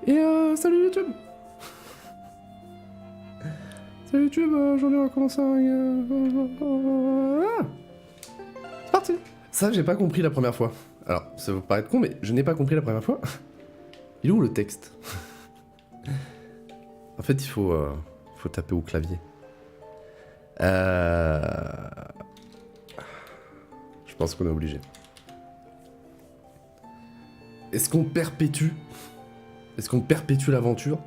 Et salut YouTube. Salut YouTube, aujourd'hui on va commencer c'est parti. Ça j'ai pas compris la première fois. Alors, ça va vous paraître con, mais je n'ai pas compris la première fois. Il est où le texte? En fait, il faut taper au clavier. Je pense qu'on est obligé. Est-ce qu'on perpétue l'aventure?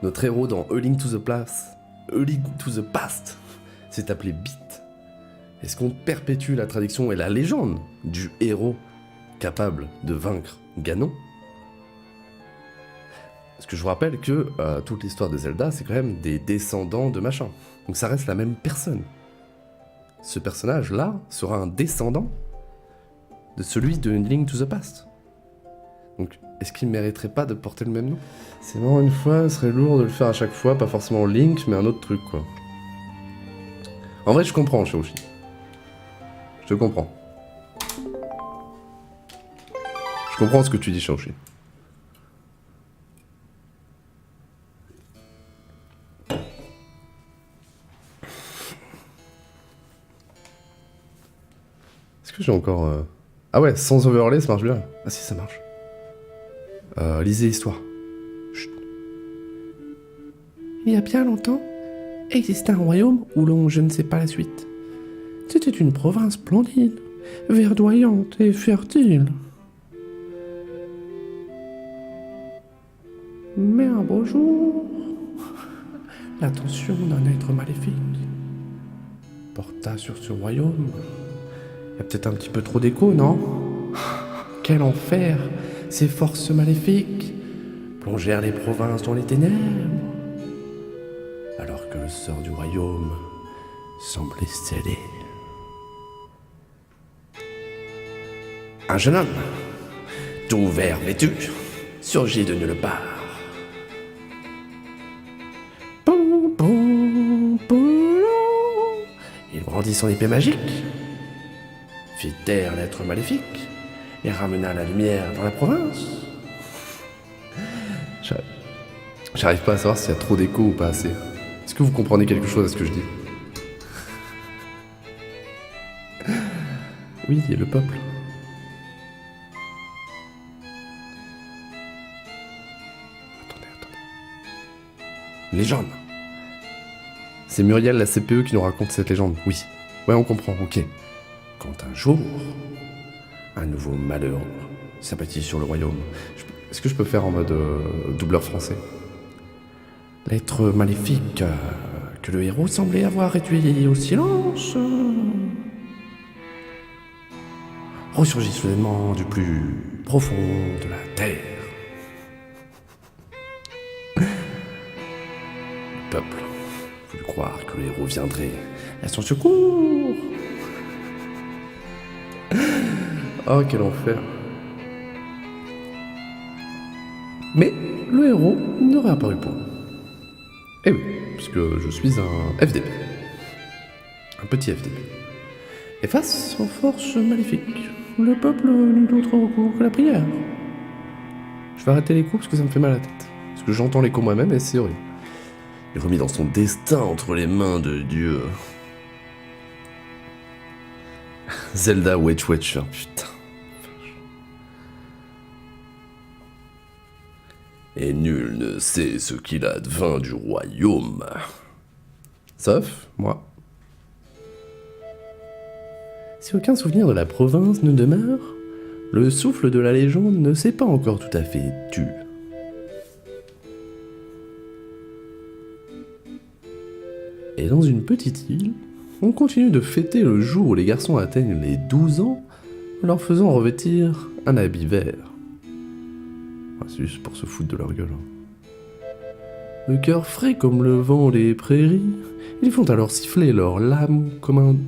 Notre héros dans A Link to the Past s'est appelé Beat. Est-ce qu'on perpétue la tradition et la légende du héros capable de vaincre Ganon? Parce que je vous rappelle que toute l'histoire de Zelda, c'est quand même des descendants de machin. Donc ça reste la même personne. Ce personnage-là sera un descendant de celui de Link to the Past. Donc, est-ce qu'il ne mériterait pas de porter le même nom? C'est marrant, une fois, ce serait lourd de le faire à chaque fois, pas forcément Link, mais un autre truc, quoi. En vrai, je comprends, Shaoshi. Je te comprends. Je comprends ce que tu dis, Shaoshi. Est-ce que j'ai encore... Ah ouais, sans overlay, ça marche bien. Ah si, ça marche. Lisez l'histoire. Chut. Il y a bien longtemps, existait un royaume où l'on je ne sais pas la suite. C'était une province splendide, verdoyante et fertile. Mais un beau jour, l'attention d'un être maléfique porta sur ce royaume. Il y a peut-être un petit peu trop d'écho, non? Quel enfer! Ces forces maléfiques plongèrent les provinces dans les ténèbres, alors que le sort du royaume semblait scellé. Un jeune homme, tout vert vêtu, surgit de nulle part. Poum, poum, poum. Il brandit son épée magique, fit taire l'être maléfique, et ramena la lumière dans la province. J'arrive pas à savoir s'il y a trop d'écho ou pas assez. Est-ce que vous comprenez quelque chose à ce que je dis? Oui, et le peuple. Attendez. Légende. C'est Muriel, la CPE, qui nous raconte cette légende, oui. Ouais, on comprend, ok. Quand un jour, un nouveau malheur s'abattit sur le royaume. Est-ce que je peux faire en mode doubleur français? L'être maléfique que le héros semblait avoir réduit au silence ressurgit soudainement du plus profond de la terre. Le peuple voulut croire que le héros viendrait à son secours. Oh, quel enfer. Mais le héros ne réapparut point. Eh oui, puisque je suis un FDP. Un petit FDP. Et face aux forces maléfiques, le peuple n'eut d'autre recours que la prière. Je vais arrêter l'écho parce que ça me fait mal à la tête. Parce que j'entends l'écho moi-même et c'est horrible. Il remis dans son destin entre les mains de Dieu. Zelda Wedge Watcher, putain. Et nul ne sait ce qu'il advint du royaume. Sauf moi. Si aucun souvenir de la province ne demeure, le souffle de la légende ne s'est pas encore tout à fait tu. Et dans une petite île, on continue de fêter le jour où les garçons atteignent les 12 ans, en leur faisant revêtir un habit vert. C'est juste pour se foutre de leur gueule. Le cœur frais comme le vent des prairies, ils font alors siffler leurs lames comme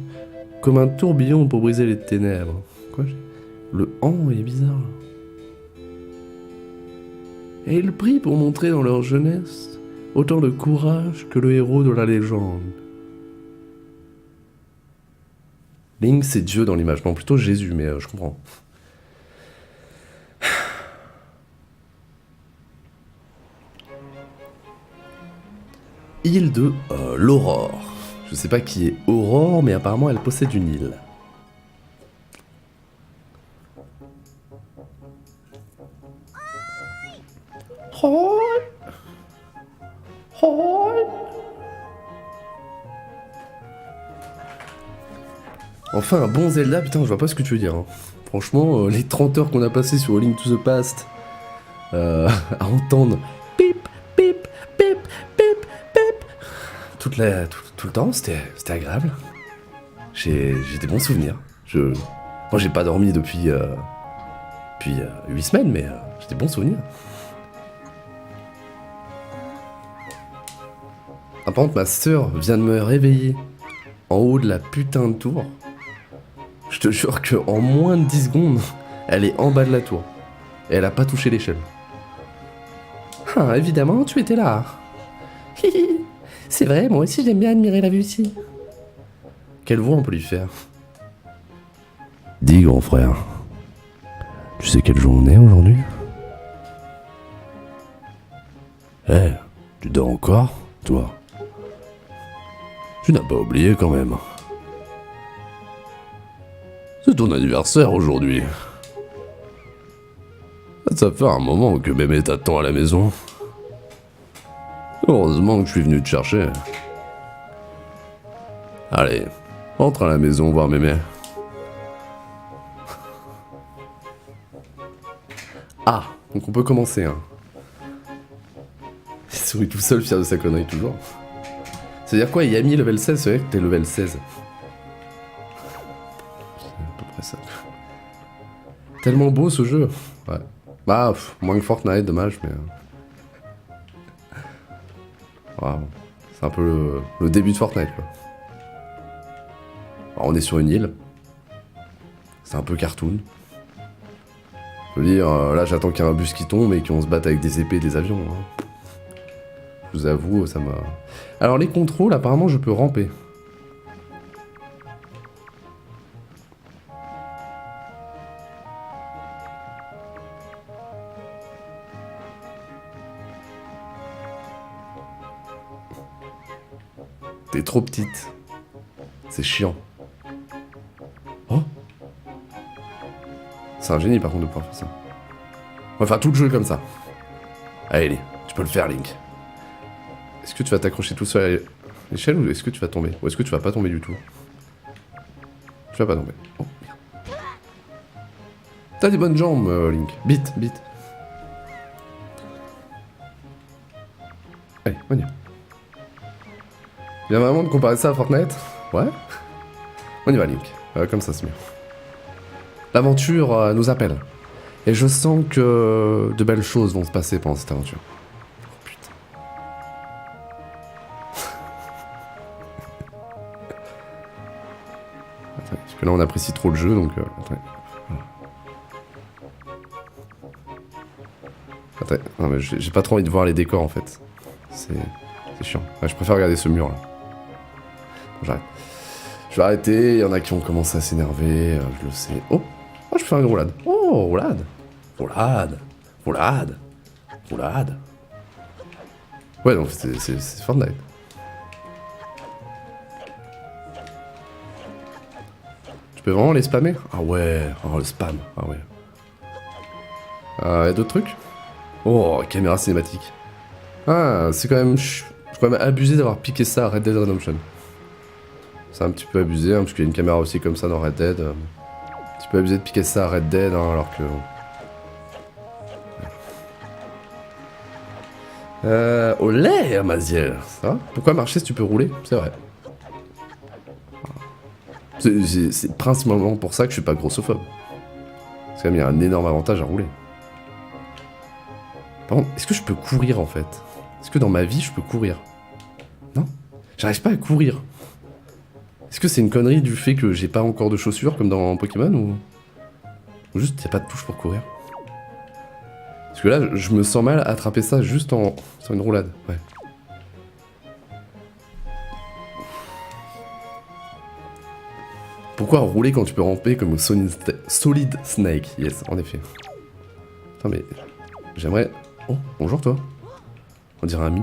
un tourbillon pour briser les ténèbres. Quoi? Le « an » est bizarre. Et ils prient pour montrer dans leur jeunesse autant de courage que le héros de la légende. Link, c'est Dieu dans l'image. Non, plutôt Jésus, mais je comprends. Île de l'Aurore. Je sais pas qui est Aurore, mais apparemment elle possède une île. Enfin un bon Zelda, putain je vois pas ce que tu veux dire. Hein. Franchement, les 30 heures qu'on a passé sur A Link to the Past à entendre pip, pip, pip, pip, pip tout le temps, c'était agréable. J'ai des bons souvenirs. Moi j'ai pas dormi depuis 8 semaines, mais j'ai des bons souvenirs. Ah, par contre, ma sœur vient de me réveiller en haut de la putain de tour. Je te jure qu'en moins de 10 secondes, elle est en bas de la tour. Et elle a pas touché l'échelle. Ah, évidemment, tu étais là. C'est vrai, moi aussi j'aime bien admirer la vue ici. Quelle voix on peut lui faire? Dis, grand frère. Tu sais quel jour on est aujourd'hui? Eh, tu dors encore, toi? Tu n'as pas oublié quand même. C'est ton anniversaire aujourd'hui. Ça fait un moment que mémé t'attend à la maison. Heureusement que je suis venu te chercher. Allez, rentre à la maison voir mémé. Ah, donc on peut commencer. Hein. Il sourit tout seul, fier de sa connerie toujours. C'est-à-dire quoi, Yami level 16, c'est vrai que t'es level 16. C'est à peu près ça. Tellement beau ce jeu. Ouais. Bah, moins que Fortnite, dommage, mais... Wow. C'est un peu le début de Fortnite, quoi. Alors, on est sur une île. C'est un peu cartoon. Je veux dire, là j'attends qu'il y ait un bus qui tombe et qu'on se batte avec des épées et des avions. Hein. Je vous avoue, ça m'a... Alors les contrôles, apparemment je peux ramper. T'es trop petite. C'est chiant. Oh. C'est un génie par contre de pouvoir faire ça. On va faire tout le jeu comme ça. Allez, tu peux le faire, Link. Est-ce que tu vas t'accrocher tout seul à l'échelle ou est-ce que tu vas tomber? Ou est-ce que tu vas pas tomber du tout? Tu vas pas tomber. Oh, merde. T'as des bonnes jambes, Link. Vite. Allez, on y va. Il y a vraiment de comparer ça à Fortnite? Ouais. On y va, Link. Comme ça, c'est mieux. L'aventure nous appelle. Et je sens que de belles choses vont se passer pendant cette aventure. Oh putain. Attends, parce que là on apprécie trop le jeu, donc... Attends, non mais j'ai pas trop envie de voir les décors en fait. C'est chiant. Ouais, je préfère regarder ce mur là. Bon, j'arrête. Je vais arrêter, il y en a qui ont commencé à s'énerver, je le sais. Oh, je peux faire une roulade. Oh, roulade. Ouais, donc c'est Fortnite. Tu peux vraiment les spammer? Ah ouais, oh le spam, ah ouais. Y'a d'autres trucs? Oh, caméra cinématique. Ah, c'est quand même... Je suis quand même abusé d'avoir piqué ça à Red Dead Redemption. C'est un petit peu abusé, hein, parce qu'il y a une caméra aussi comme ça dans Red Dead. Un petit peu abusé de piquer ça à Red Dead, hein, alors que... Olé, Maziel, ça? Pourquoi marcher si tu peux rouler? C'est vrai. C'est principalement pour ça que je suis pas grossophobe. Parce qu'il y a un énorme avantage à rouler. Par contre, est-ce que je peux courir en fait? Est-ce que dans ma vie je peux courir? Non? J'arrive pas à courir. Est-ce que c'est une connerie du fait que j'ai pas encore de chaussures comme dans Pokémon ou juste y a pas de touche pour courir? Parce que là, je me sens mal à attraper ça juste sur une roulade. Ouais. Pourquoi rouler quand tu peux ramper comme Solid Snake? Yes, en effet. Attends, mais... J'aimerais... Oh, bonjour toi. On dirait un mi.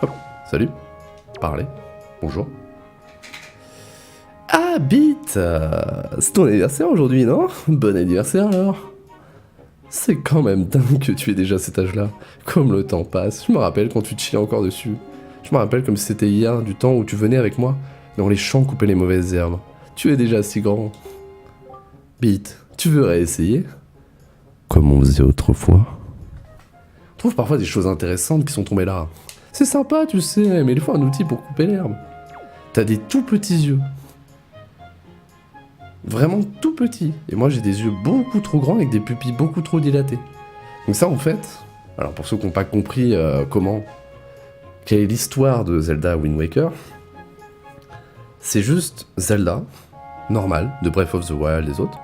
Hop, salut. Parlez. Bonjour. Ah, Bit, c'est ton anniversaire aujourd'hui, non? Bon anniversaire alors. C'est quand même dingue que tu aies déjà cet âge-là. Comme le temps passe. Je me rappelle quand tu te chiais encore dessus. Je me rappelle comme si c'était hier, du temps où tu venais avec moi dans les champs couper les mauvaises herbes. Tu es déjà si grand. Bit, tu veux réessayer? Comme on faisait autrefois. On trouve parfois des choses intéressantes qui sont tombées là. C'est sympa, tu sais, mais il faut un outil pour couper l'herbe. T'as des tout petits yeux. Vraiment tout petits. Et moi j'ai des yeux beaucoup trop grands avec des pupilles beaucoup trop dilatées. Donc ça en fait, alors pour ceux qui n'ont pas compris quelle est l'histoire de Zelda Wind Waker, c'est juste Zelda, normal, de Breath of the Wild et les autres,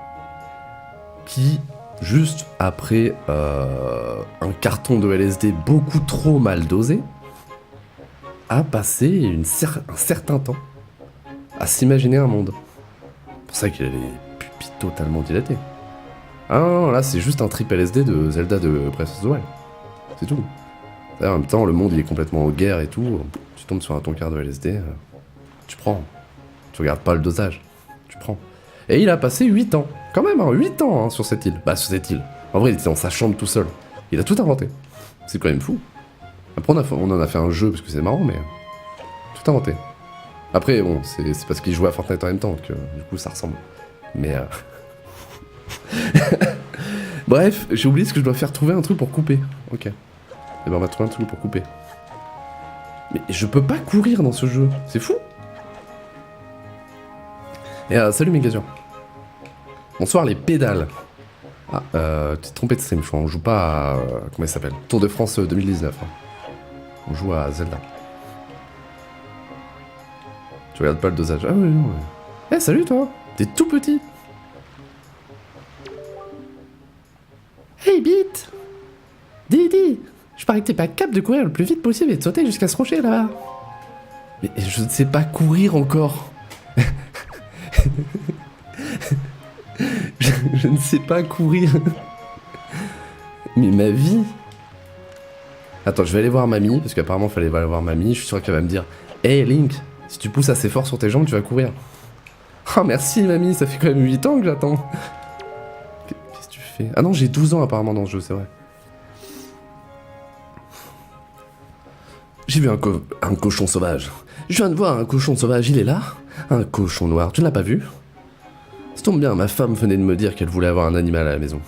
qui, juste après un carton de LSD beaucoup trop mal dosé, a passé un certain temps à s'imaginer un monde. C'est pour ça qu'il a les pupilles totalement dilatées. Ah non, là c'est juste un trip LSD de Zelda de Breath of the Wild. C'est tout. En même temps, le monde il est complètement en guerre et tout. Tu tombes sur un tonkard de LSD, tu prends. Tu regardes pas le dosage, tu prends. Et il a passé 8 ans. Quand même, 8 ans sur cette île. Bah, sur cette île. En vrai, il était dans sa chambre tout seul. Il a tout inventé. C'est quand même fou. Après, on en a fait un jeu parce que c'est marrant, mais. Tout inventé. Après, bon, c'est parce qu'il jouait à Fortnite en même temps que du coup ça ressemble. Mais. Bref, j'ai oublié ce que je dois faire, trouver un truc pour couper. Ok. Et ben, on va trouver un truc pour couper. Mais je peux pas courir dans ce jeu. C'est fou. Et salut Megazure. Bonsoir les pédales. Ah, tu t'es trompé de stream, je crois. On joue pas à... comment il s'appelle? Tour de France 2019. Hein. On joue à Zelda. Tu regardes pas le dosage. Ah oui, non. Eh, salut toi. T'es tout petit. Hey, Bit. Didi. Je parie que t'es pas capable de courir le plus vite possible et de sauter jusqu'à ce rocher là-bas. Mais je ne sais pas courir encore. je ne sais pas courir. Mais ma vie. Attends, je vais aller voir mamie, parce qu'apparemment il fallait aller voir mamie. Je suis sûr qu'elle va me dire: Hey Link, si tu pousses assez fort sur tes jambes, tu vas courir. Oh merci mamie, ça fait quand même 8 ans que j'attends. Qu'est-ce que tu fais? Ah non, j'ai 12 ans apparemment dans ce jeu, c'est vrai. J'ai vu un cochon sauvage. Je viens de voir un cochon sauvage, il est là. Un cochon noir, tu ne l'as pas vu? Ça tombe bien, ma femme venait de me dire qu'elle voulait avoir un animal à la maison.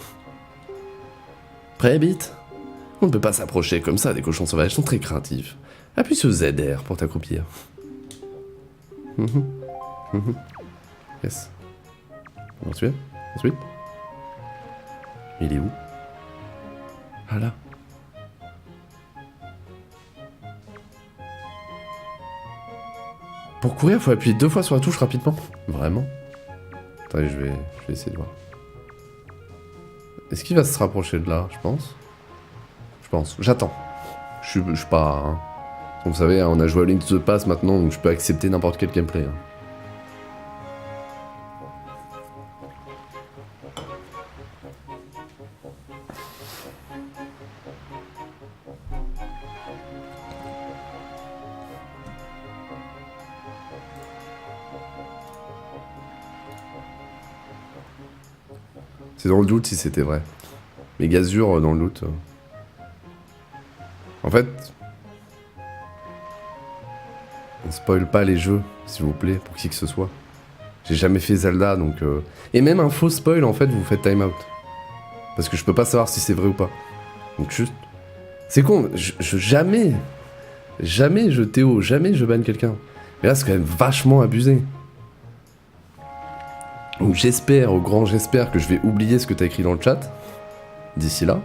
Prêt, Bit? On ne peut pas s'approcher comme ça des cochons sauvages, ils sont très craintifs. Appuie sur ZR pour t'accroupir. Yes. Ensuite. Il est où? Ah là. Pour courir, faut appuyer 2 fois sur la touche rapidement. Vraiment? Attendez, je vais essayer de voir. Est-ce qu'il va se rapprocher de là, je pense? Je pense. J'attends. Je suis pas... Hein. Vous savez, on a joué à Link to the Past maintenant, donc je peux accepter n'importe quel gameplay. Hein. C'est dans le doute si c'était vrai. Mais Gazure dans le doute. En fait... On spoil pas les jeux, s'il vous plaît, pour qui que ce soit. J'ai jamais fait Zelda, donc... Et même un faux spoil, en fait, vous faites time out. Parce que je peux pas savoir si c'est vrai ou pas. Donc juste... C'est con, jamais je Théo, jamais je banne quelqu'un. Mais là, c'est quand même vachement abusé. Donc j'espère, au grand j'espère, que je vais oublier ce que t'as écrit dans le chat, d'ici là.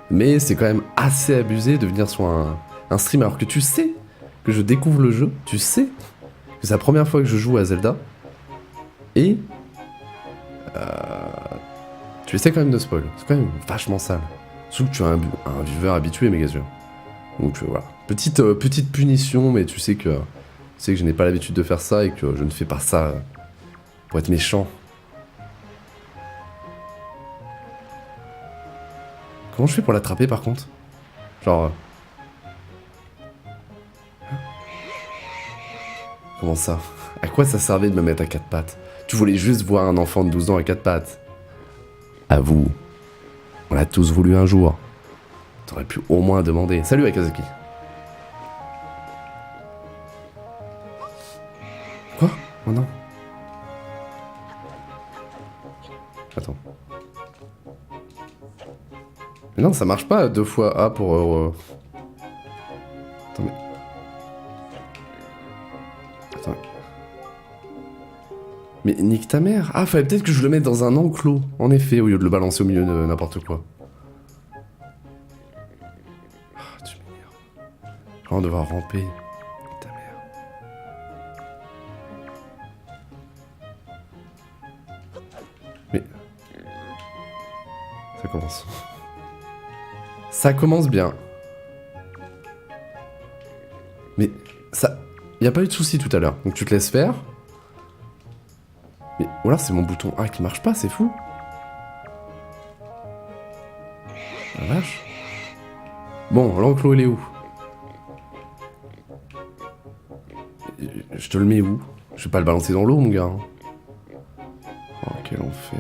Mais c'est quand même assez abusé de venir sur un stream alors que tu sais que je découvre le jeu, tu sais que c'est la première fois que je joue à Zelda, et tu essaies quand même de spoil. C'est quand même vachement sale. Surtout que tu es un viewer habitué, Megazure. Donc voilà. Petite punition, mais tu sais que je n'ai pas l'habitude de faire ça et que je ne fais pas ça pour être méchant. Comment je fais pour l'attraper par contre? Genre... Comment ça? À quoi ça servait de me mettre à quatre pattes? Tu voulais juste voir un enfant de 12 ans à quatre pattes. Avoue. On l'a tous voulu un jour. T'aurais pu au moins demander. Salut Akazaki. Quoi? Oh non. Attends. Mais non, ça marche pas 2 fois A pour... Attends, mais... Attends. Mais nique ta mère. Ah, fallait peut-être que je le mette dans un enclos. En effet, au lieu de le balancer au milieu de n'importe quoi. Ah, tu m'énerves. J'ai vraiment devoir ramper. Nique ta mère. Mais... Ça commence. Ça commence bien. Mais ça... Y a pas eu de souci tout à l'heure. Donc tu te laisses faire. Mais... Ou alors c'est mon bouton A qui marche pas, c'est fou. La vache. Bon, l'enclos il est où? Je te le mets où? Je vais pas le balancer dans l'eau, mon gars. Oh, quel enfer.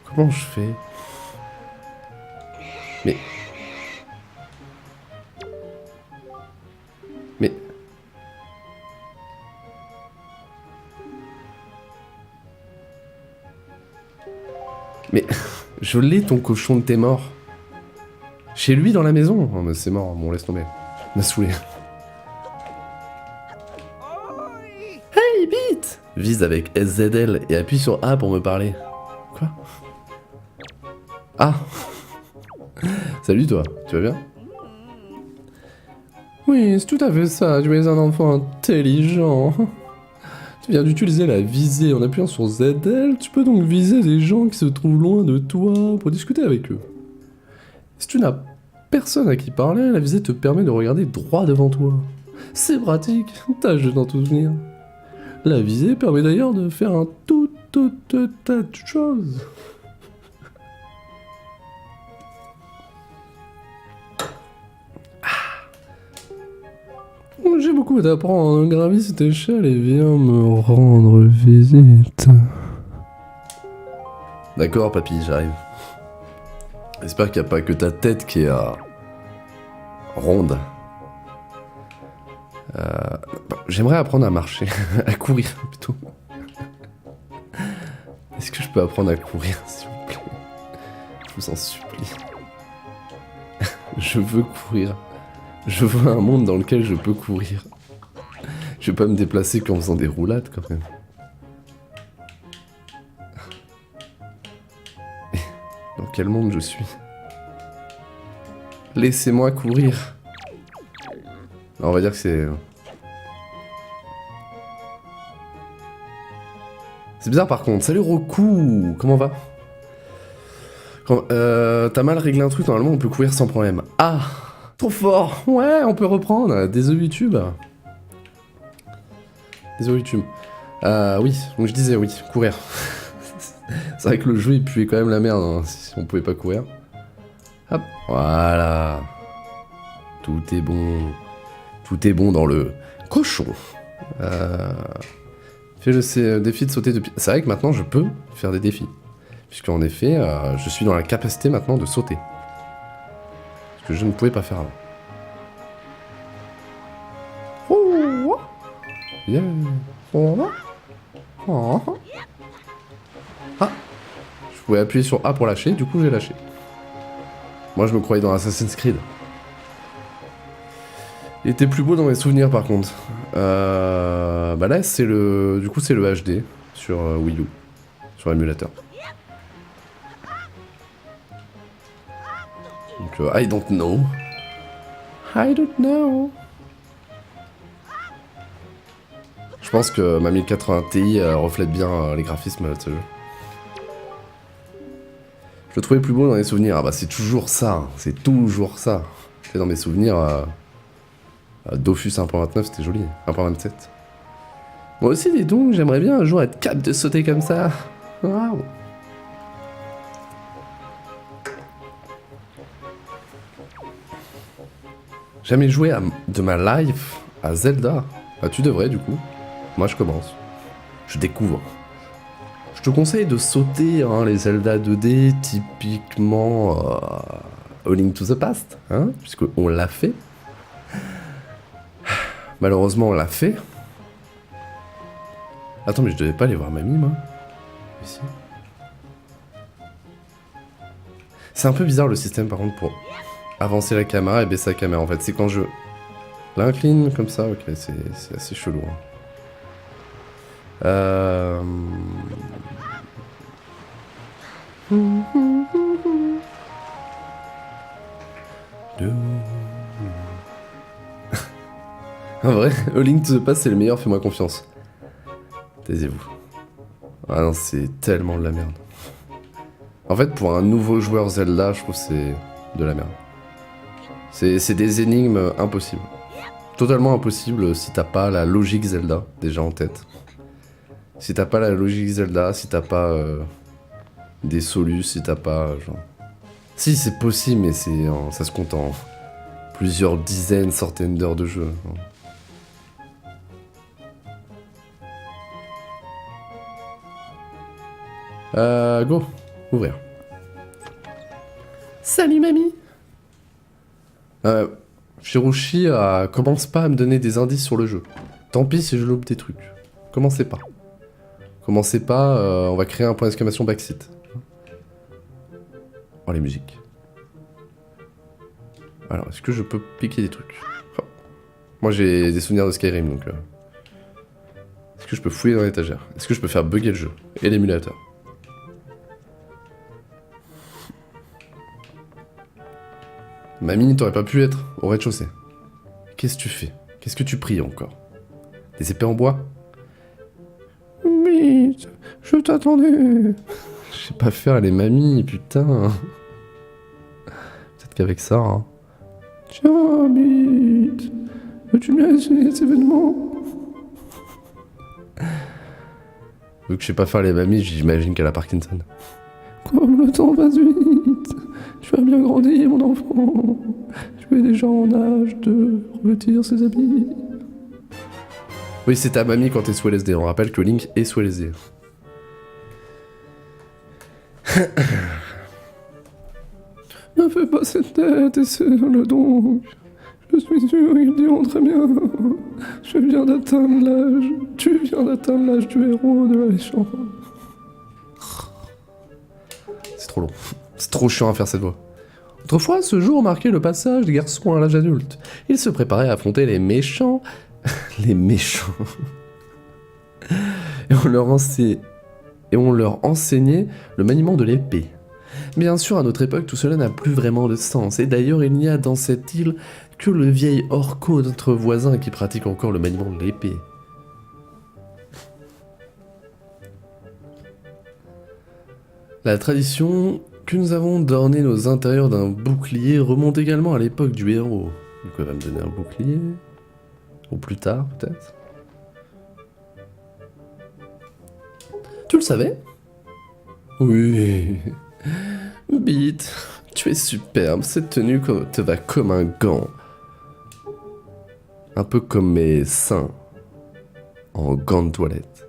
Comment je fais? Mais... Mais... Mais... Je l'ai ton cochon de tes morts. Chez lui dans la maison. Oh mais c'est mort, bon laisse tomber. M'a saoulé. Hey Beat! Vise avec SZL et appuie sur A pour me parler. Quoi? Ah! Salut toi, tu vas bien? Oui, c'est tout à fait ça, tu es un enfant intelligent. Tu viens d'utiliser la visée en appuyant sur ZL, tu peux donc viser des gens qui se trouvent loin de toi pour discuter avec eux. Si tu n'as personne à qui parler, la visée te permet de regarder droit devant toi. C'est pratique, tâche de t'en souvenir. La visée permet d'ailleurs de faire un tout tas de choses. J'ai beaucoup à t'apprendre, gravis cette échelle et viens me rendre visite. D'accord, papy, j'arrive. J'espère qu'il n'y a pas que ta tête qui est ronde. J'aimerais apprendre à marcher, à courir plutôt. Est-ce que je peux apprendre à courir, s'il vous plaît? Je vous en supplie. Je veux courir. Je veux un monde dans lequel je peux courir. Je vais pas me déplacer qu'en faisant des roulades quand même. Dans quel monde je suis? Laissez-moi courir. Alors, on va dire que c'est... C'est bizarre par contre. Salut Roku, comment va? T'as mal réglé un truc, normalement on peut courir sans problème. Ah! Trop fort! Ouais, on peut reprendre. Désolé YouTube. Désolé YouTube. Oui, donc je disais oui, courir. C'est vrai que le jeu il puait quand même la merde hein, si on pouvait pas courir. Hop, voilà. Tout est bon. Tout est bon dans le cochon. Fais le défi de sauter depuis... C'est vrai que maintenant je peux faire des défis. Puisqu'en effet, je suis dans la capacité maintenant de sauter. Que je ne pouvais pas faire avant. Oh, yeah. Oh. Oh. Ah, je pouvais appuyer sur A pour lâcher, du coup j'ai lâché. Moi je me croyais dans Assassin's Creed. Il était plus beau dans mes souvenirs par contre. Bah là c'est le... Du coup c'est le HD sur Wii U. Sur l'émulateur. Donc I don't know. I don't know. Je pense que ma 1080 Ti reflète bien les graphismes de ce jeu. Je le trouvais plus beau dans les souvenirs. Ah bah c'est toujours ça, c'est toujours ça. C'est dans mes souvenirs, Dofus 1.29, c'était joli. 1.27. Moi aussi, dis donc, j'aimerais bien un jour être capable de sauter comme ça. Waouh. Jamais joué de ma life à Zelda. Bah, tu devrais, du coup. Moi, je commence. Je découvre. Je te conseille de sauter hein, les Zelda 2D, typiquement A Link to the Past, hein, puisque on l'a fait. Malheureusement, on l'a fait. Attends, mais je devais pas aller voir mamie, moi. Ici. C'est un peu bizarre le système, par contre, pour avancer la caméra et baisser la caméra. En fait, c'est quand je l'incline comme ça, ok, c'est assez chelou. Hein. En vrai, A Link to the Past c'est le meilleur, fais-moi confiance. Taisez-vous. Ah non, c'est tellement de la merde. En fait, pour un nouveau joueur Zelda, je trouve que c'est de la merde. C'est des énigmes impossibles. Totalement impossible si t'as pas la logique Zelda déjà en tête. Si t'as pas la logique Zelda, si t'as pas des solus, si t'as pas genre... Si c'est possible, mais ça se compte en plusieurs dizaines, centaines d'heures de jeu. Go, ouvrir. Salut mamie. Shiroshi commence pas à me donner des indices sur le jeu. Tant pis si je loupe des trucs. Commencez pas. Commencez pas, on va créer un point d'exclamation backseat. Oh les musiques. Alors, est-ce que je peux piquer des trucs? Oh. Moi j'ai des souvenirs de Skyrim donc... Est-ce que je peux fouiller dans l'étagère? Est-ce que je peux faire bugger le jeu? Et l'émulateur? Mamie, t'aurais pas pu être au rez-de-chaussée. Qu'est-ce que tu fais? Qu'est-ce que tu pries encore? Des épées en bois? Mais je t'attendais. Je sais pas faire les mamies, putain. Peut-être qu'avec ça, hein. Tiens, Bite, veux-tu bien essayer cet événement? Vu que je sais pas faire les mamies, j'imagine qu'elle a Parkinson. Comme le temps passe vite. Tu as bien grandi, mon enfant. Tu es déjà en âge de revêtir ses habits. Oui, c'est ta mamie quand t'es sous LSD. On rappelle que Link est sous LSD. Ne fais pas cette tête, essaie-le donc. Je suis sûr qu'ils diront très bien. Je viens d'atteindre l'âge. Tu viens d'atteindre l'âge du héros de la légende. C'est trop long. C'est trop chiant à faire cette voix. Autrefois, ce jour marquait le passage des garçons à l'âge adulte. Ils se préparaient à affronter les méchants. Les méchants. Et on leur enseignait le maniement de l'épée. Bien sûr, à notre époque, tout cela n'a plus vraiment de sens. Et d'ailleurs, il n'y a dans cette île que le vieil Orko, notre voisin, qui pratique encore le maniement de l'épée. La tradition que nous avons d'orner nos intérieurs d'un bouclier remonte également à l'époque du héros. Du coup, elle va me donner un bouclier. Ou plus tard, peut-être. Tu le savais? Oui. Bite, tu es superbe. Cette tenue te va comme un gant. Un peu comme mes seins. En gants de toilette.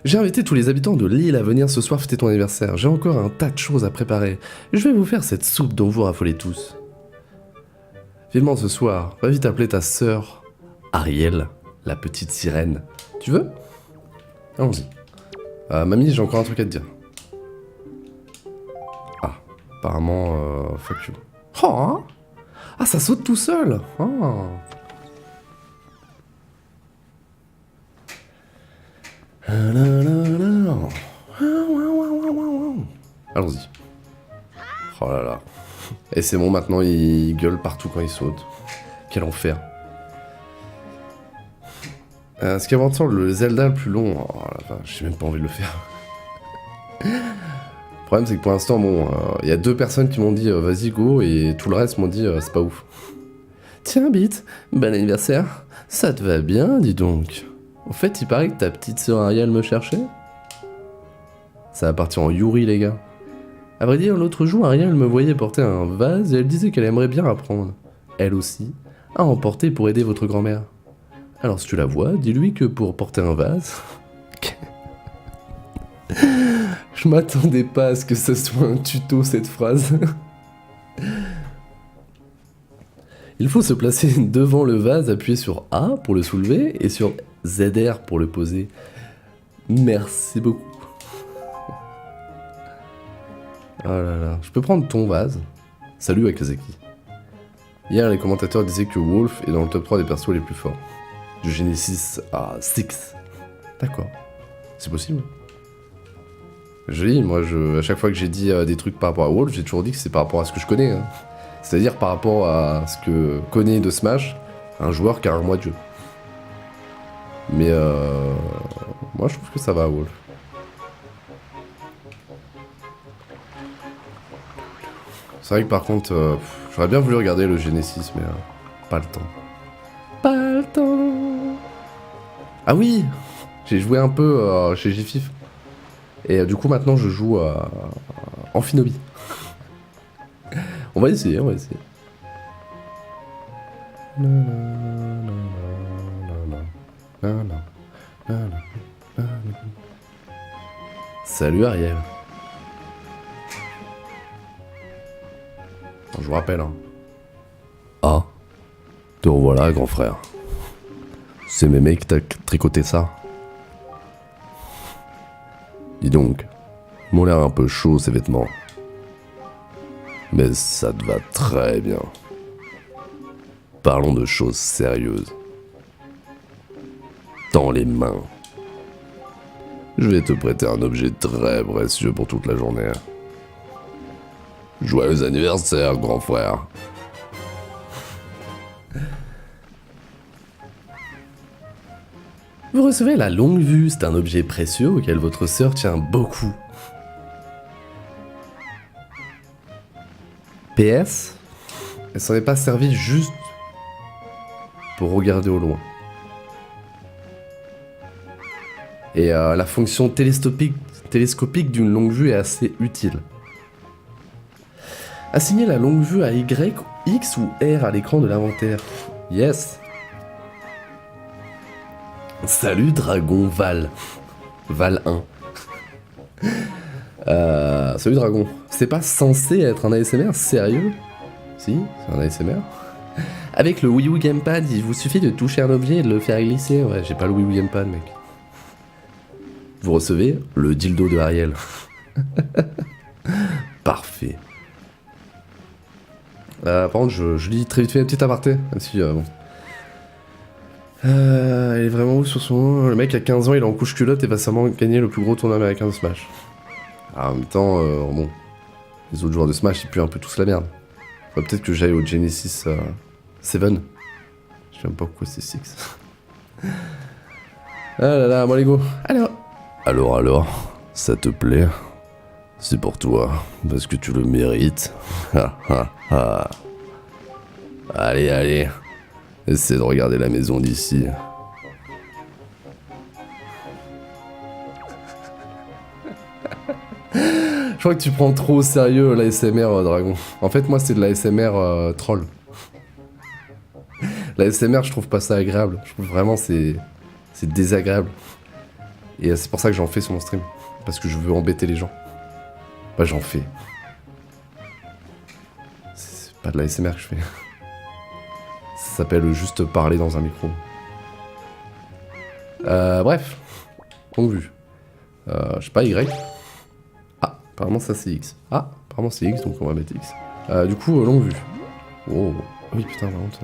J'ai invité tous les habitants de l'île à venir ce soir fêter ton anniversaire. J'ai encore un tas de choses à préparer. Je vais vous faire cette soupe dont vous raffolez tous. Vivement ce soir, va vite appeler ta sœur Ariel, la petite sirène. Tu veux? Allons-y. Mamie, j'ai encore un truc à te dire. Ah, apparemment, fuck you. Oh, hein? Ah, ça saute tout seul. Oh. Allons-y. Oh là là. Et c'est bon, maintenant il gueule partout quand il saute. Quel enfer. Ce qui est le Zelda le plus long. Oh la vache, j'ai même pas envie de le faire. Le problème, c'est que pour l'instant, bon, il y a 2 personnes qui m'ont dit vas-y, go, et tout le reste m'ont dit c'est pas ouf. Tiens, Bite, bon anniversaire. Ça te va bien, dis donc. En fait, il paraît que ta petite sœur Ariel me cherchait. Ça va partir en Yuri, les gars. À vrai dire, l'autre jour, Ariel me voyait porter un vase et elle disait qu'elle aimerait bien apprendre, elle aussi, à en porter pour aider votre grand-mère. Alors si tu la vois, dis-lui que pour porter un vase... Je m'attendais pas à ce que ce soit un tuto, cette phrase. Il faut se placer devant le vase, appuyer sur A pour le soulever et sur ZR pour le poser. Merci beaucoup. Oh là là, je peux prendre ton vase. Salut Akazaki. Hier, les commentateurs disaient que Wolf est dans le top 3 des persos les plus forts. Du Genesis à 6. D'accord. C'est possible. Je dis, moi, à chaque fois que j'ai dit des trucs par rapport à Wolf, j'ai toujours dit que c'est par rapport à ce que je connais. Hein. C'est-à-dire par rapport à ce que connaît de Smash un joueur qui a un mois de jeu. Mais moi, je trouve que ça va, Wolf. C'est vrai que par contre, j'aurais bien voulu regarder le Genesis, mais pas le temps. Pas le temps. Ah oui, j'ai joué un peu chez Gfif. Et du coup, maintenant, je joue en Finobi. On va essayer, on va essayer. Salut Ariel. Je vous rappelle, hein. Ah, te revoilà, grand frère. C'est Mémé qui t'a tricoté ça. Dis donc, m'ont l'air un peu chaud ces vêtements. Mais ça te va très bien. Parlons de choses sérieuses. Tends les mains. Je vais te prêter un objet très précieux pour toute la journée. Joyeux anniversaire, grand frère. Vous recevez la longue vue, c'est un objet précieux auquel votre sœur tient beaucoup. PS, elle s'en est pas servie juste pour regarder au loin. Et la fonction télescopique d'une longue vue est assez utile. Assignez la longue vue à Y, X ou R à l'écran de l'inventaire. Yes. Salut Dragon Val. Val 1. Salut Dragon. C'est pas censé être un ASMR, sérieux? Si, c'est un ASMR. Avec le Wii U Gamepad, il vous suffit de toucher un objet et de le faire glisser. Ouais, j'ai pas le Wii U Gamepad, mec. Vous recevez le dildo de Ariel. Parfait. Par contre, je lis très vite fait un petit aparté. Même si, bon. Il est vraiment où sur son... Le mec a 15 ans, il est en couche culotte et va sûrement gagner le plus gros tournoi américain de Smash. Alors, en même temps, bon... Les autres joueurs de Smash, ils puent un peu tous la merde. Faudrait peut-être que j'aille au Genesis 7. Je sais même pas pourquoi c'est 6. Ah là là, bon les go. Alors, ça te plaît? C'est pour toi, parce que tu le mérites. Allez, essaie de regarder la maison d'ici. Je crois que tu prends trop au sérieux l'ASMR Dragon. En fait, moi, c'est de l'ASMR troll. L'ASMR, je trouve pas ça agréable. Je trouve vraiment c'est désagréable. Et c'est pour ça que j'en fais sur mon stream. Parce que je veux embêter les gens. Bah, j'en fais. C'est pas de l'ASMR que je fais. Ça s'appelle juste parler dans un micro. Bref. Longue vue. Je sais pas, Y. Ah, apparemment ça c'est X. Ah, apparemment c'est X, donc on va mettre X. Du coup, longue vue. Oh, oui, putain, par contre.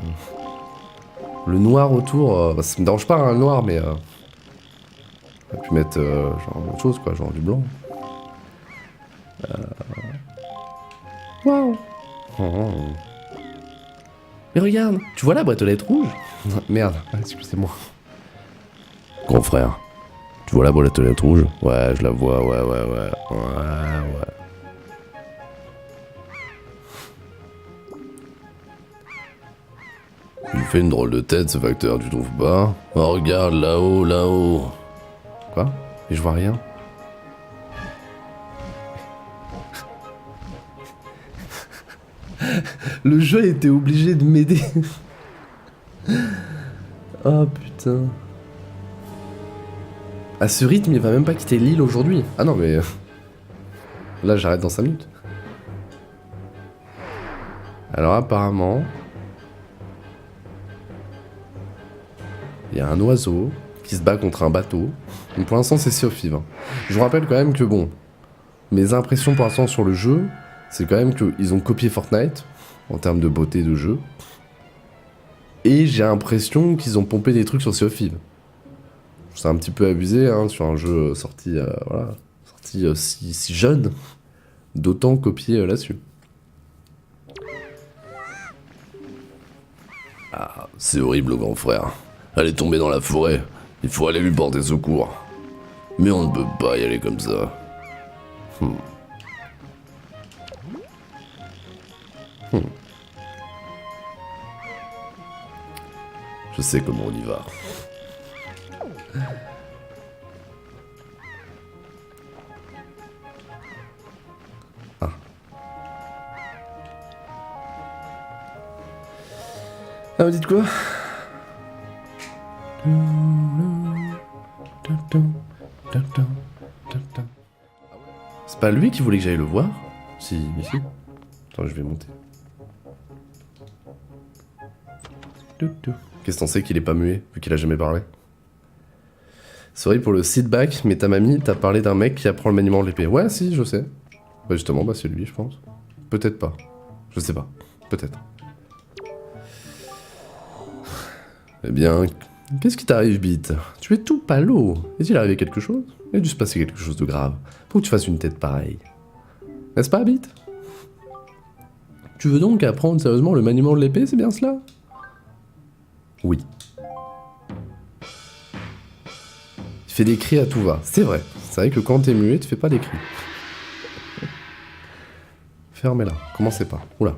Le noir autour, bah, ça me dérange pas, hein, le noir, mais... on aurait pu mettre genre autre chose, quoi, genre du blanc. Waouh. Oh. Mais regarde, tu vois la boîte aux lettres rouge? Merde, excusez-moi. Grand frère, tu vois la boîte aux lettres rouge? Ouais, je la vois, ouais. Il fait une drôle de tête ce facteur, tu trouves pas? Oh regarde là-haut, là-haut. Quoi? Et je vois rien. Le jeu était obligé de m'aider. Oh putain. À ce rythme, il va même pas quitter l'île aujourd'hui. Ah non mais... Là j'arrête dans 5 minutes. Alors apparemment... Il y a un oiseau qui se bat contre un bateau. Donc pour l'instant c'est Sea of Thieves. Je vous rappelle quand même que bon... Mes impressions pour l'instant sur le jeu, c'est quand même qu'ils ont copié Fortnite en termes de beauté de jeu. Et j'ai l'impression qu'ils ont pompé des trucs sur Sea of Thieves. C'est un petit peu abusé hein, sur un jeu sorti, voilà, sorti si jeune, d'autant copier là-dessus. Ah, c'est horrible, grand frère. Elle est tombée dans la forêt. Il faut aller lui porter secours. Mais on ne peut pas y aller comme ça. Je sais comment on y va. Ah. Ah, vous dites quoi? C'est pas lui qui voulait que j'aille le voir? Si, mais si. Attends, je vais monter. Qu'est-ce qu'on sait qu'il est pas muet, vu qu'il a jamais parlé? Sorry pour le sit-back, mais ta mamie t'a parlé d'un mec qui apprend le maniement de l'épée. Ouais, si, je sais. Bah justement, bah c'est lui, je pense. Peut-être pas. Je sais pas. Peut-être. Eh bien, qu'est-ce qui t'arrive, Beat? Tu es tout palo. Est-il arrivé quelque chose? Il a dû se passer quelque chose de grave pour que tu fasses une tête pareille. N'est-ce pas, Beat? Tu veux donc apprendre sérieusement le maniement de l'épée, c'est bien cela? Oui. Il fait des cris à tout va, c'est vrai. C'est vrai que quand t'es muet, tu fais pas des cris. Fermez-la, commencez pas. Oula.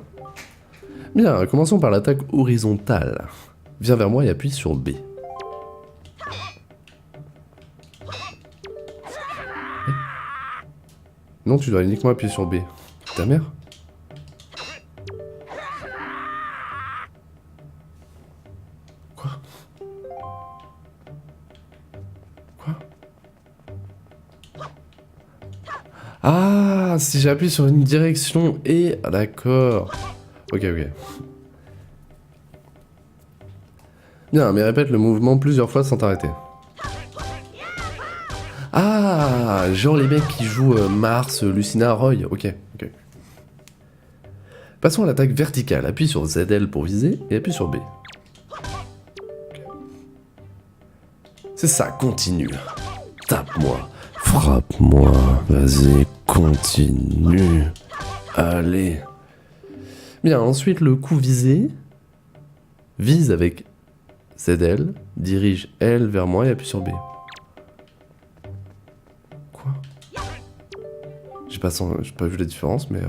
Bien, commençons par l'attaque horizontale. Viens vers moi et appuie sur B. Non, tu dois uniquement appuyer sur B. Ta mère? Quoi? Quoi? Ah, si j'appuie sur une direction et... Ah, d'accord. Ok. Bien, mais répète le mouvement plusieurs fois sans t'arrêter. Ah, genre les mecs qui jouent Mars, Lucina, Roy. Ok. Passons à l'attaque verticale. Appuie sur ZL pour viser et appuie sur B. C'est ça, continue. Tape-moi, frappe-moi, vas-y, continue. Allez. Bien, ensuite le coup visé. Vise avec ZL, dirige L vers moi et appuie sur B. Quoi? J'ai pas vu la différence, mais...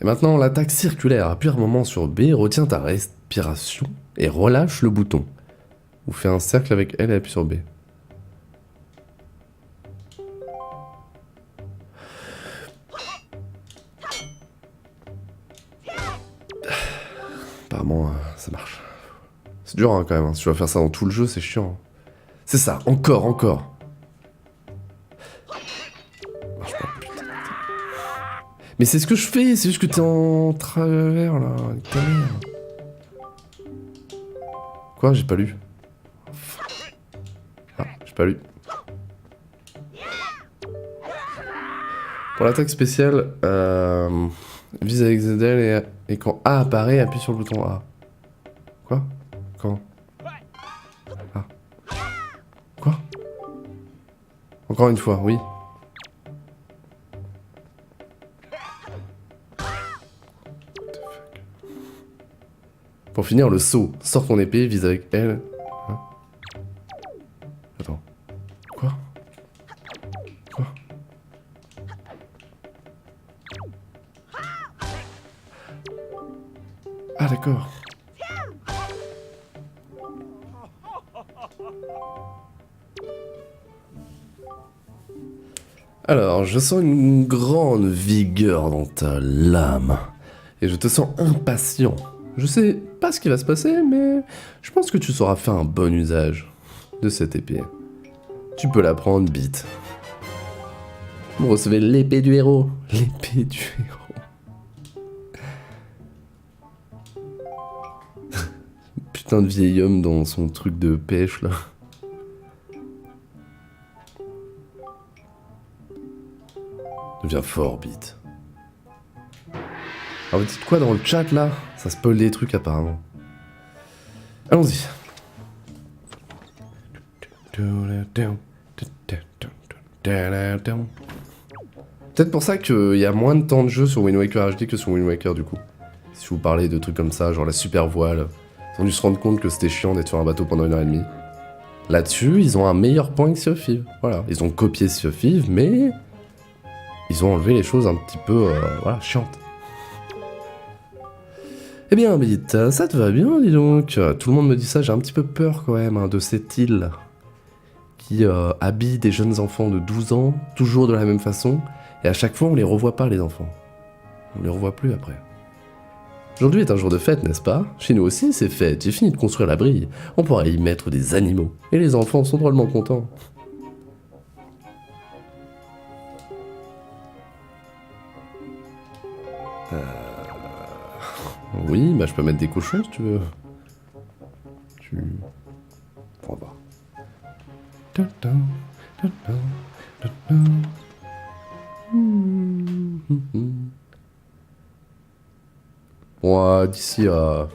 Et maintenant, l'attaque circulaire. Appuie un moment sur B, retiens ta respiration et relâche le bouton. Ou fais un cercle avec L et appuie sur B. Apparemment, ça marche. C'est dur hein, quand même. Si tu vas faire ça dans tout le jeu, c'est chiant. C'est ça, encore. Marche pas, putain. Mais c'est ce que je fais, c'est juste que t'es en travers là. Quoi? J'ai pas lu. Ah, j'ai pas lu. Pour l'attaque spéciale, vise avec ZL et quand A apparaît, appuie sur le bouton A. Quoi? Quand? Ah. Quoi? Encore une fois, oui. Pour finir, le saut. Sors ton épée, vise avec L. Hein? Ah d'accord. Alors, je sens une grande vigueur dans ta lame. Et je te sens impatient. Je sais pas ce qui va se passer, mais je pense que tu sauras faire un bon usage de cette épée. Tu peux la prendre, Beat. Vous recevez l'épée du héros. L'épée du héros. Putain de vieil homme dans son truc de pêche, là. Deviens fort, Beat. Alors vous dites quoi dans le chat là? Ça spoil des trucs apparemment. Allons-y. Peut-être pour ça qu'il y a moins de temps de jeu sur Wind Waker HD que sur Wind Waker du coup. Si vous parlez de trucs comme ça, genre la super voile, ils ont dû se rendre compte que c'était chiant d'être sur un bateau pendant 1h30. Là-dessus, ils ont un meilleur point que Sea of Thieves. Voilà, ils ont copié Sea of Thieves, mais ils ont enlevé les choses un petit peu, voilà, chiantes. Eh bien, Beat, ça te va bien, dis donc. Tout le monde me dit ça, j'ai un petit peu peur quand même, hein, de cette île qui habille des jeunes enfants de 12 ans, toujours de la même façon, et à chaque fois on les revoit pas, les enfants. On les revoit plus après. Aujourd'hui est un jour de fête, n'est-ce pas? Chez nous aussi, c'est fête, j'ai fini de construire l'abri. On pourra y mettre des animaux, et les enfants sont drôlement contents. Oui, bah je peux mettre des cochons si tu veux. On va voir. Bon, d'ici à...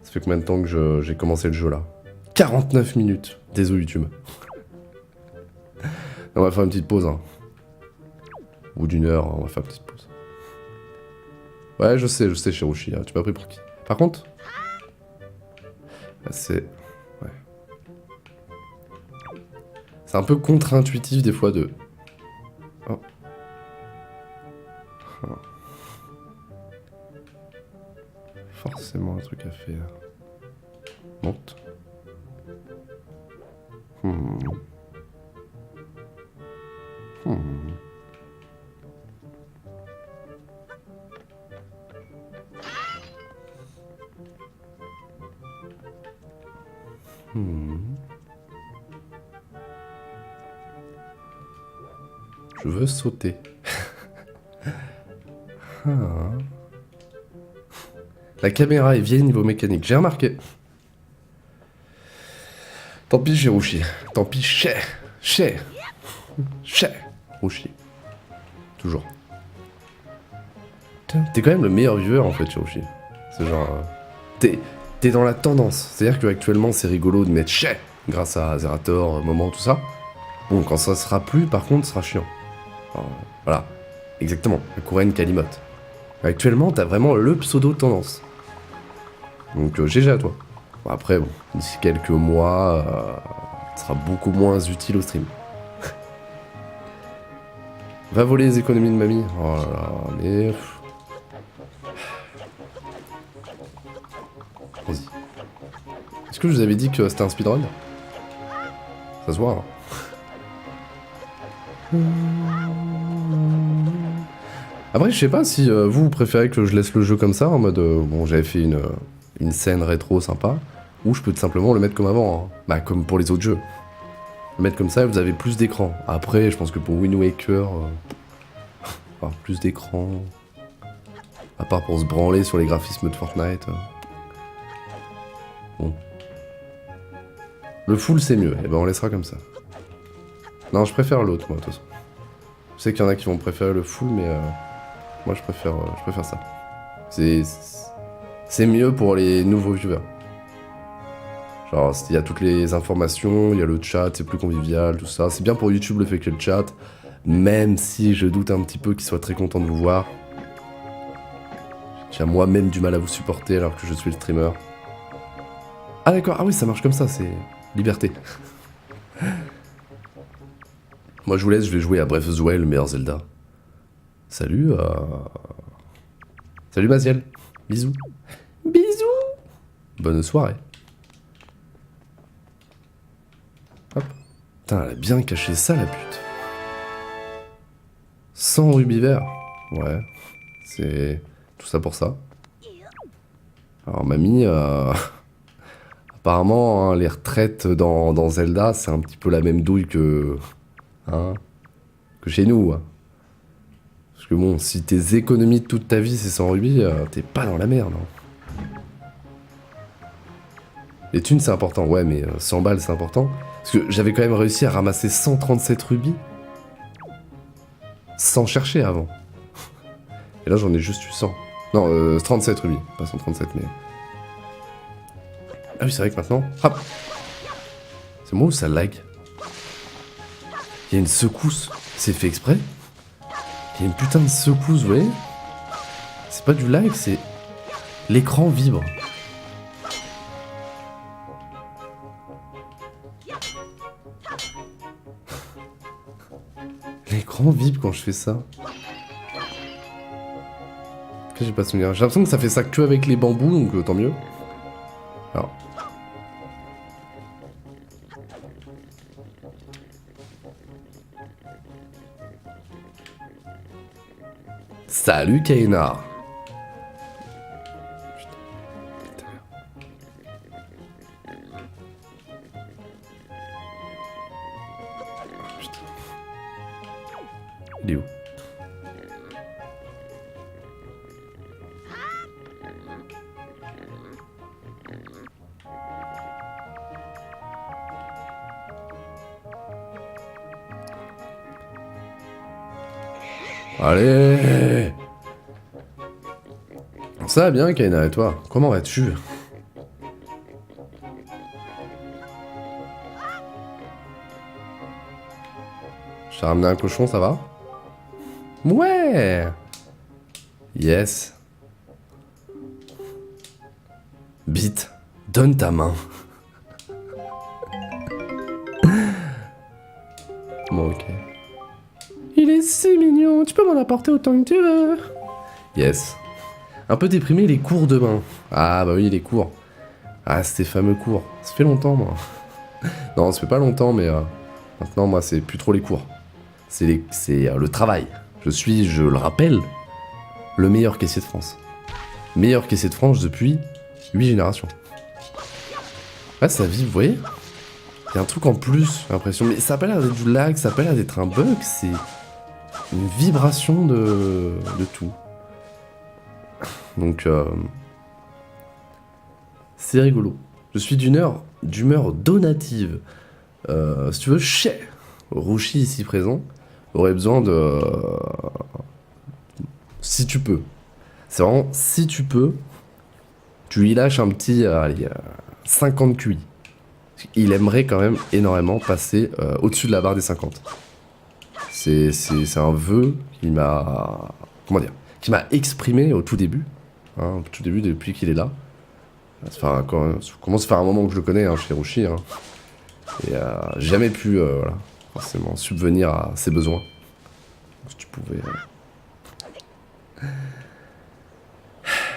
Ça fait combien de temps que j'ai commencé le jeu là? 49 minutes. Désolé YouTube. On va faire une petite pause. Hein. Au bout d'une heure, on va faire une petite pause. Ouais, je sais, Shiroshi. Hein. Tu m'as pris pour qui? Par contre... C'est... Ouais. C'est un peu contre-intuitif des fois de... Oh. Oh. Forcément un truc à faire. Monte. Je veux sauter. La caméra est vieille niveau mécanique, j'ai remarqué. Tant pis, Shiroshi. Tant pis, Shiroshi. Toujours. T'es quand même le meilleur viewer en fait, Shiroshi. C'est genre... T'es dans la tendance. C'est-à-dire qu'actuellement, c'est rigolo de mettre Shay grâce à Zerator, Moment, tout ça. Bon, quand ça sera plus, par contre, ce sera chiant. Alors, voilà. Exactement. La Kouren Kalimote. Actuellement, t'as vraiment le pseudo tendance. Donc, GG à toi. Bon, après, bon, d'ici quelques mois, ça sera beaucoup moins utile au stream. Va voler les économies de mamie. Oh là là, mais... Vas-y. Est-ce que je vous avais dit que c'était un speedrun? Ça se voit, hein. Après, je sais pas si vous préférez que je laisse le jeu comme ça, en mode, bon, j'avais fait une scène rétro sympa, ou je peux tout simplement le mettre comme avant, hein. Bah, comme pour les autres jeux. Le mettre comme ça, vous avez plus d'écran. Après, je pense que pour Wind Waker, avoir plus d'écran, à part pour se branler sur les graphismes de Fortnite. Bon. Le full, c'est mieux, et ben on laissera comme ça. Non, je préfère l'autre, moi, de toute façon. Je sais qu'il y en a qui vont préférer le full, mais moi, je préfère ça. C'est mieux pour les nouveaux viewers. Genre, il y a toutes les informations, il y a le chat, c'est plus convivial, tout ça. C'est bien pour YouTube le fait que le chat, même si je doute un petit peu qu'il soit très content de vous voir. J'ai moi-même du mal à vous supporter alors que je suis le streamer. Ah d'accord, ah oui, ça marche comme ça, c'est liberté. Moi je vous laisse, je vais jouer à Breath of the Wild, le meilleur Zelda. Salut, Salut Maziel. Bisous. Bisous. Bonne soirée. Hop. Putain, elle a bien caché ça, la pute. 100 rubis verts. Ouais. C'est tout ça pour ça. Alors, mamie, apparemment, hein, les retraites dans Zelda, c'est un petit peu la même douille que... Hein, que chez nous. Hein. Parce que bon, si tes économies de toute ta vie, c'est 100 rubis, t'es pas dans la merde. Hein. Les thunes, c'est important. Ouais, mais 100 balles, c'est important. Parce que j'avais quand même réussi à ramasser 137 rubis. Sans chercher avant. Et là, j'en ai juste eu 100. Non, 37 rubis. Pas 137, mais... Ah oui, c'est vrai que maintenant... Hop. C'est moi ou ça lag? Il y a une secousse. C'est fait exprès? Il y a une putain de secousse, vous voyez? C'est pas du lag, c'est... L'écran vibre. L'écran vibre quand je fais ça. J'ai pas souvenir. J'ai l'impression que ça fait ça que avec les bambous, donc tant mieux. Alors. Salut Kaina. Il est où? Allez! Ça va bien, Kaina, et toi? Comment vas-tu? Je t'ai ramené un cochon, ça va? Ouais! Yes. Bite, donne ta main. Bon, ok. Il est si mignon, tu peux m'en apporter autant que tu veux. Yes. Un peu déprimé, les cours demain. Ah bah oui, les cours. Ah, ces fameux cours. Ça fait longtemps, moi. Non, ça fait pas longtemps, mais maintenant, moi, c'est plus trop les cours. C'est le travail. Je suis, je le rappelle, le meilleur caissier de France. Meilleur caissier de France depuis 8 générations. Ah, ça vibre, vous voyez? Il y a un truc en plus, j'ai l'impression. Mais ça a pas l'air d'être du lag, ça a pas l'air d'être un bug, c'est une vibration de tout. Donc, c'est rigolo. Je suis d'humeur donative. Si tu veux, chez Rouchy ici présent aurait besoin de... si tu peux. C'est vraiment, si tu peux, tu lui lâches un petit, allez, 50 QI. Il aimerait quand même énormément passer au-dessus de la barre des 50. C'est un vœu qu'il m'a... Comment dire? Qui m'a exprimé au tout début. Hein, au tout début, depuis qu'il est là. Ça commence à faire un moment que je le connais, hein, chez Rouchy. Hein. Et jamais pu, voilà, forcément, subvenir à ses besoins. Si tu pouvais...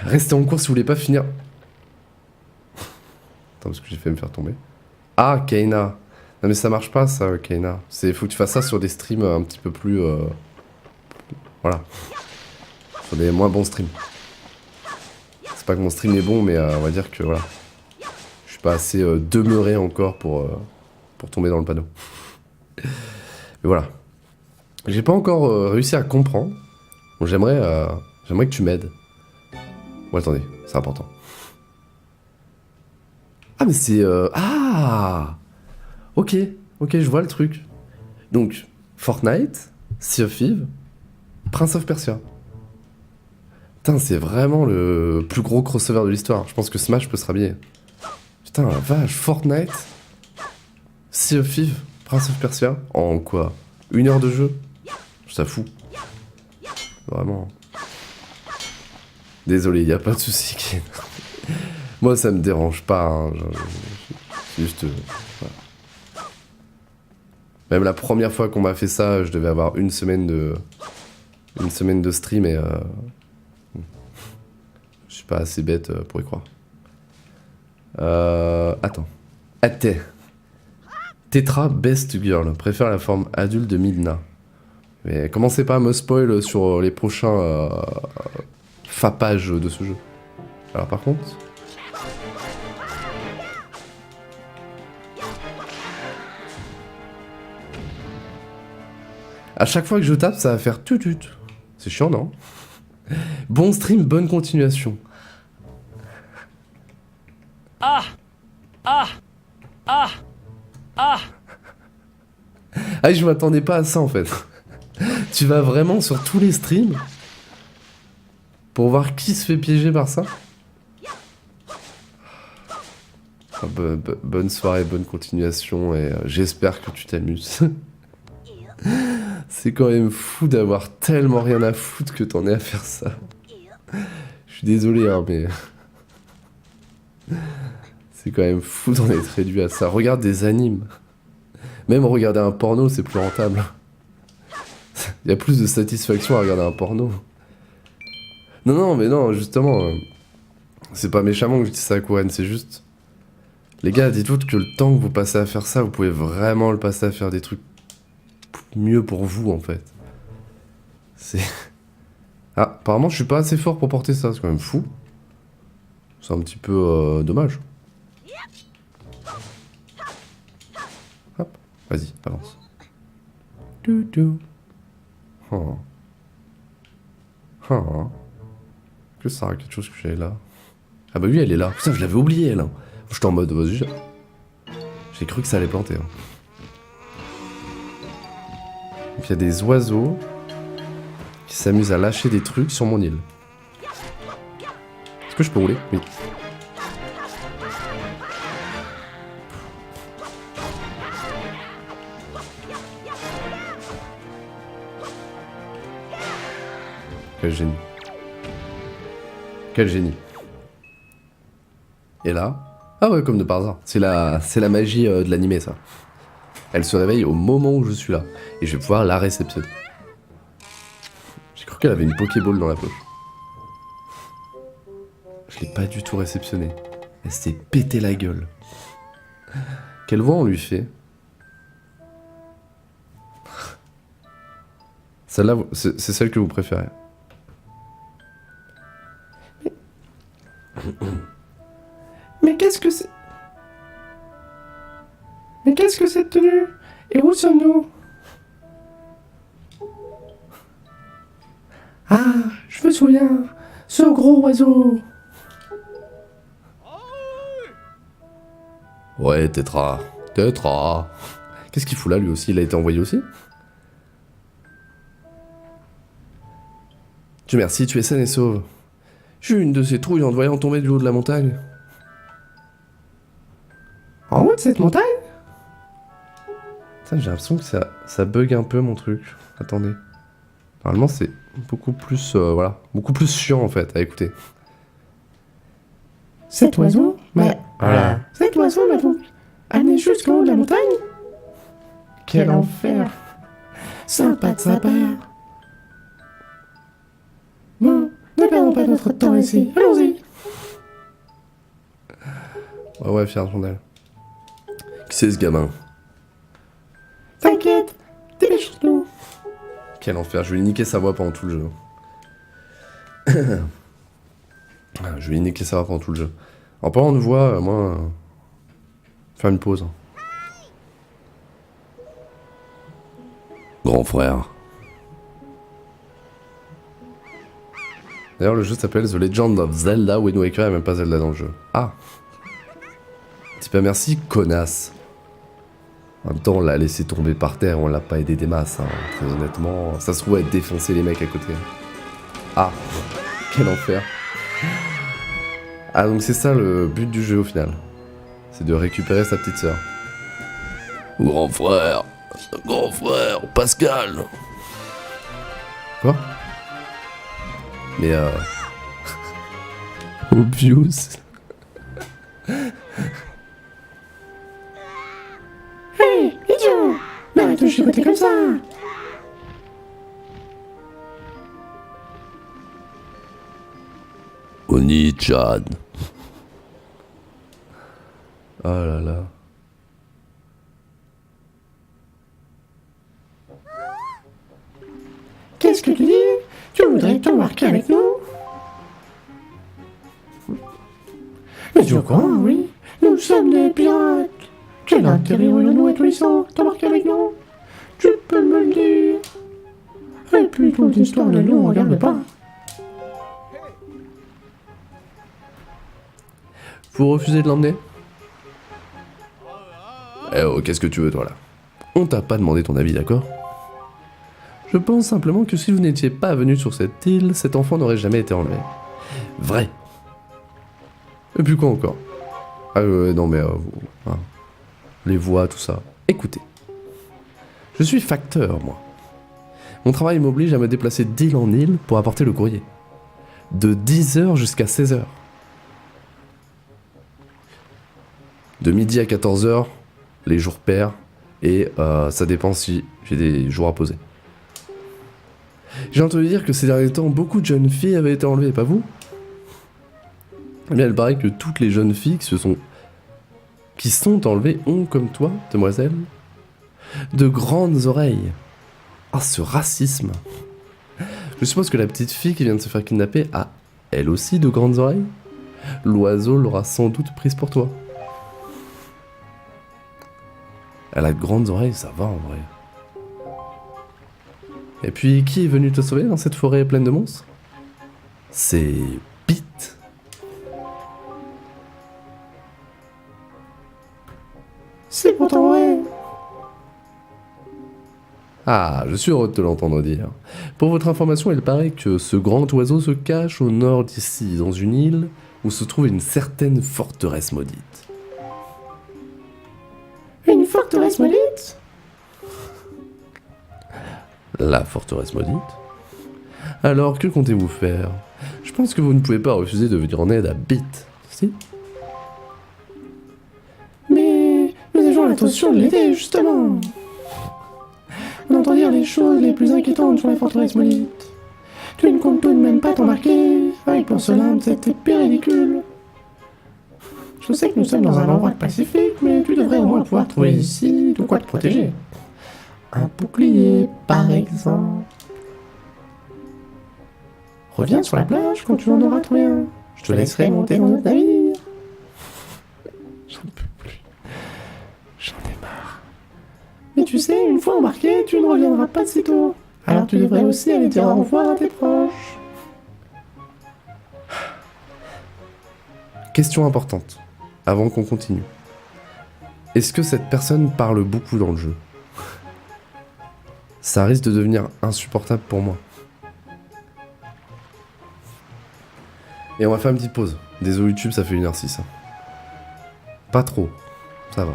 Restez en cours si vous voulez pas finir... Attends, parce que j'ai fait me faire tomber. Ah, Kaina. Non mais ça marche pas ça, Kaina. Faut que tu fasses ça sur des streams un petit peu plus... Voilà. Sur des moins bons streams. C'est pas que mon stream est bon, mais on va dire que voilà. Je suis pas assez demeuré encore pour tomber dans le panneau. Mais voilà. J'ai pas encore réussi à comprendre. Donc j'aimerais que tu m'aides. Bon, attendez, c'est important. Ah mais c'est... Ah! Ok, je vois le truc. Donc, Fortnite, Sea of Thieves, Prince of Persia. Putain, c'est vraiment le plus gros crossover de l'histoire. Je pense que Smash peut se rhabiller. Putain, la vache, Fortnite, Sea of Thieves, Prince of Persia, en quoi? 1 heure de jeu? Ça fout. Vraiment. Désolé, y a pas de souci. Moi, ça me dérange pas. Hein. Juste... voilà. Même la première fois qu'on m'a fait ça, je devais avoir une semaine de stream et... je suis pas assez bête pour y croire. Attends. Athé. Tetra Best Girl. Préfère la forme adulte de Midna. Mais commencez pas à me spoil sur les prochains fapages de ce jeu. Alors par contre... À chaque fois que je tape, ça va faire tutut. C'est chiant, non? Bon stream, bonne continuation. Ah! Ah! Ah! Ah! Ah, je m'attendais pas à ça en fait. Tu vas vraiment sur tous les streams pour voir qui se fait piéger par ça? Ah, bonne soirée, bonne continuation et j'espère que tu t'amuses. C'est quand même fou d'avoir tellement rien à foutre que t'en aies à faire ça. Je suis désolé, hein, mais... C'est quand même fou d'en être réduit à ça. Regarde des animes. Même regarder un porno, c'est plus rentable. Il y a plus de satisfaction à regarder un porno. Non, non, mais non, justement... c'est pas méchamment que je dis ça à Kouren, c'est juste... Les gars, dites-vous que le temps que vous passez à faire ça, vous pouvez vraiment le passer à faire des trucs mieux pour vous, en fait. C'est... Ah, apparemment, je suis pas assez fort pour porter ça, c'est quand même fou. C'est un petit peu dommage. Hop, vas-y, avance. Oh. Oh. Que ça a quelque chose que j'avais là? Ah bah oui, elle est là. Putain, je l'avais oublié, elle. J'étais en mode, vas-y. J'ai cru que ça allait planter. Hein. Donc il y a des oiseaux qui s'amusent à lâcher des trucs sur mon île. Est-ce que je peux rouler? Oui. Quel génie. Quel génie. Et là... Ah ouais, comme de par hasard. C'est la magie de l'animé, ça. Elle se réveille au moment où je suis là. Et je vais pouvoir la réceptionner. J'ai cru qu'elle avait une Pokéball dans la poche. Je l'ai pas du tout réceptionnée. Elle s'est pété la gueule. Quelle voix on lui fait? Celle-là, c'est celle que vous préférez. Mais qu'est-ce que c'est? Mais qu'est-ce que cette tenue? Et où sommes-nous? Ah, je me souviens, ce gros oiseau. Ouais, Tetra. Tetra. Qu'est-ce qu'il fout là, lui aussi? Il a été envoyé aussi? Dieu merci, tu es saine et sauve. J'ai eu une de ces trouilles en te voyant tomber du haut de la montagne. En haut de cette montagne? Putain, j'ai l'impression que ça bug un peu mon truc. Attendez. Normalement, c'est beaucoup plus, voilà, beaucoup plus chiant en fait à écouter. Cet oiseau Voilà. Cet oiseau m'a donc amené jusqu'en haut de la montagne. Quel enfer. Sympa de sa part. Bon, ne perdons pas notre temps ici. Allons-y. Ouais, fier de elle. Qui c'est ce gamin? T'inquiète, dépêche-nous. Quel enfer, je vais lui niquer sa voix pendant tout le jeu. Je vais lui niquer sa voix pendant tout le jeu. En parlant de voix, moi... faire une pause. Grand frère. D'ailleurs, le jeu s'appelle The Legend of Zelda Wind Waker, il n'y a même pas Zelda dans le jeu. Ah. Dis pas merci, connasse. En même temps, on l'a laissé tomber par terre, on l'a pas aidé des masses, hein. Très honnêtement. Ça se trouve à défoncer les mecs à côté. Ah. Quel enfer. Ah, donc c'est ça le but du jeu au final. C'est de récupérer sa petite sœur. Grand frère, Pascal. Quoi? Mais obvious. Hé, idiot. Mais arrête de chipoter comme ça. Oni-chan. Oh là là. Qu'est-ce que tu dis? Tu voudrais t'embarquer avec nous? Mais tu es au courant, oui. Nous sommes des pirates. Quel intérêt aurions-nous à tous les sangs t'embarquer avec nous? Tu peux me le dire. Et puis toute l'histoire ne nous regarde pas. Vous refusez de l'emmener? Eh oh, qu'est-ce que tu veux toi là? On t'a pas demandé ton avis, d'accord? Je pense simplement que si vous n'étiez pas venu sur cette île, cet enfant n'aurait jamais été enlevé. Vrai. Et puis quoi encore? Ah non mais hein, les voix, tout ça. Écoutez. Je suis facteur, moi. Mon travail m'oblige à me déplacer d'île en île pour apporter le courrier. De 10h jusqu'à 16h. De midi à 14h, les jours pairs, et ça dépend si j'ai des jours à poser. J'ai entendu dire que ces derniers temps, beaucoup de jeunes filles avaient été enlevées, pas vous? Eh bien, il paraît que toutes les jeunes filles qui sont enlevées ont, comme toi, demoiselle, de grandes oreilles. Ah, ce racisme! Je suppose que la petite fille qui vient de se faire kidnapper a, elle aussi, de grandes oreilles? L'oiseau l'aura sans doute prise pour toi. Elle a de grandes oreilles, ça va en vrai. Et puis, qui est venu te sauver dans cette forêt pleine de monstres? C'est Pete. C'est pourtant vrai. Ah, je suis heureux de te l'entendre dire. Pour votre information, il paraît que ce grand oiseau se cache au nord d'ici, dans une île où se trouve une certaine forteresse maudite. Une forteresse maudite? La forteresse maudite? Alors, que comptez-vous faire? Je pense que vous ne pouvez pas refuser de venir en aide à Pete, si? Mais nous avons l'intention de l'aider, justement. On entend dire les choses les plus inquiétantes sur la forteresse maudite. Tu ne comptes tout de même pas t'embarquer avec pour cela de cette épée ridicule. Je sais que nous sommes dans un endroit pacifique, mais tu devrais au moins pouvoir trouver ici de quoi te protéger. Un bouclier, par exemple. Reviens sur la plage quand tu en auras trouvé un. Je te laisserai monter dans notre navire. J'en peux plus. J'en ai marre. Mais tu sais, une fois embarqué, tu ne reviendras pas de sitôt. Alors tu devrais aussi aller dire au revoir à tes proches. Question importante, avant qu'on continue. Est-ce que cette personne parle beaucoup dans le jeu? Ça risque de devenir insupportable pour moi. Et on va faire une petite pause. Désolé YouTube, ça fait 1h06. Pas trop, ça va.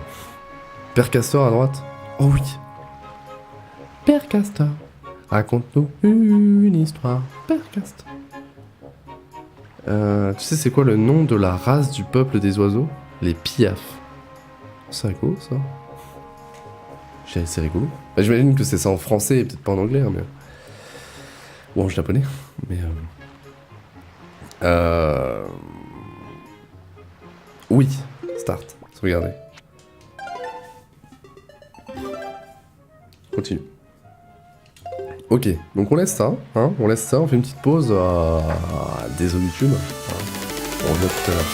Père Castor à droite? Oh oui. Père Castor, raconte-nous une histoire. Père Castor. Tu sais c'est quoi le nom de la race du peuple des oiseaux? Les piafs. C'est rigolo ça. C'est rigolo. Bah, j'imagine que c'est ça en français et peut-être pas en anglais, hein, mais... ou en japonais. Mais oui, start. Regardez. Continue. Ok, donc on laisse ça, hein, on laisse ça, on fait une petite pause. Désolé YouTube. On revient tout à l'heure.